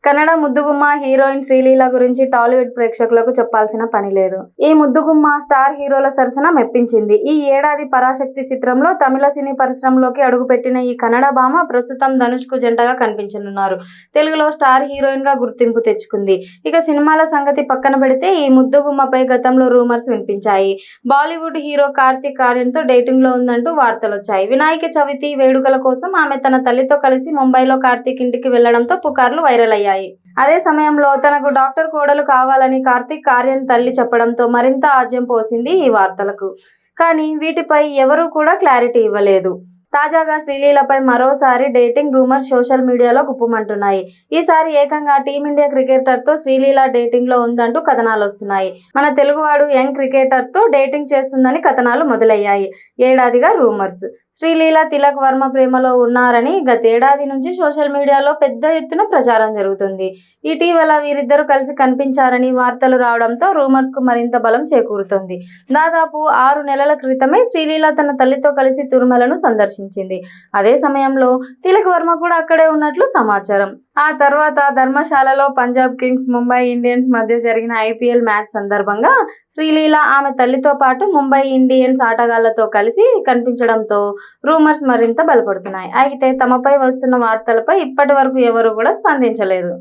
Kannada ముద్దుగుమ్మ heroine Sreeleela గురించి టాలీవుడ్ ప్రేక్షకులకు చెప్పాల్సిన పని లేదు. ఈ ముద్దుగుమ్మ స్టార్ హీరోల సరసన మెప్పించింది. ఈ ఏడాది పరాశక్తి చిత్రంలో తమిళ సినీ పరిశ్రమలోకి అడుగుపెట్టిన ఈ కన్నడ భామ ప్రస్తుతం ధనుష్ కు జంటగా కనిపించనున్నారు. తెలుగులో స్టార్ హీరోయిన్ గా గుర్తింపు తెచ్చుకుంది. ఇక సినిమాల సంగతి పక్కన పెడితే ఈ ముద్దుగుమ్మపై గతంలో రూమర్స్ వినిపించాయి. బాలీవుడ్ హీరో కార్తీక్ ఆర్యన్ తో డేటింగ్ లో ఉందంటూ వార్తలొచ్చాయి. వినాయక చవితి వేడుకల కోసం ఆమె తన తల్లితో కలిసి ముంబైలో కార్తీక్ ఇంటికి వెళ్లడంతో పుకార్లు వైరల్ అయ్యాయి. అదే సమయంలో తనకు డాక్టర్ కోడలు కావాలని కార్తీక్ ఆర్యన్ తల్లి చెప్పడంతో మరింత ఆజ్యం పోసింది ఈ వార్తలకు. కానీ వీటిపై ఎవరూ కూడా క్లారిటీ ఇవ్వలేదు. తాజాగా శ్రీలీలపై మరోసారి డేటింగ్ రూమర్స్ సోషల్ మీడియాలో గుప్పుమంటున్నాయి. ఈసారి ఏకంగా టీమిండియా క్రికెటర్ తో శ్రీలీల డేటింగ్ లో ఉందంటూ కథనాలు వస్తున్నాయి. మన తెలుగువాడు యంగ్ క్రికెటర్ తో డేటింగ్ చేస్తుందని కథనాలు మొదలయ్యాయి. ఏడాదిగా రూమర్స్. శ్రీలీల తిలక్ వర్మ ప్రేమలో ఉన్నారని గతేడాది నుంచి సోషల్ మీడియాలో పెద్ద ఎత్తున ప్రచారం జరుగుతుంది. ఇటీవల వీరిద్దరూ కలిసి కనిపించారని వార్తలు రావడంతో రూమర్స్ కు మరింత బలం చేకూరుతోంది. దాదాపు 6 నెలల క్రితమే శ్రీలీల తన తల్లితో కలిసి తిరుమలను సందర్శించింది. అదే సమయంలో తిలక్ వర్మ కూడా అక్కడే ఉన్నట్లు సమాచారం. ఆ తర్వాత ధర్మశాలలో పంజాబ్ కింగ్స్ ముంబై ఇండియన్స్ మధ్య జరిగిన ఐపీఎల్ మ్యాచ్ సందర్భంగా శ్రీలీల ఆమె తల్లితో పాటు ముంబై ఇండియన్స్ ఆటగాళ్లతో కలిసి కనిపించడంతో రూమర్స్ మరింత బలపడుతున్నాయి. అయితే తమపై వస్తున్న వార్తలపై ఇప్పటి వరకు ఎవరూ కూడా స్పందించలేదు.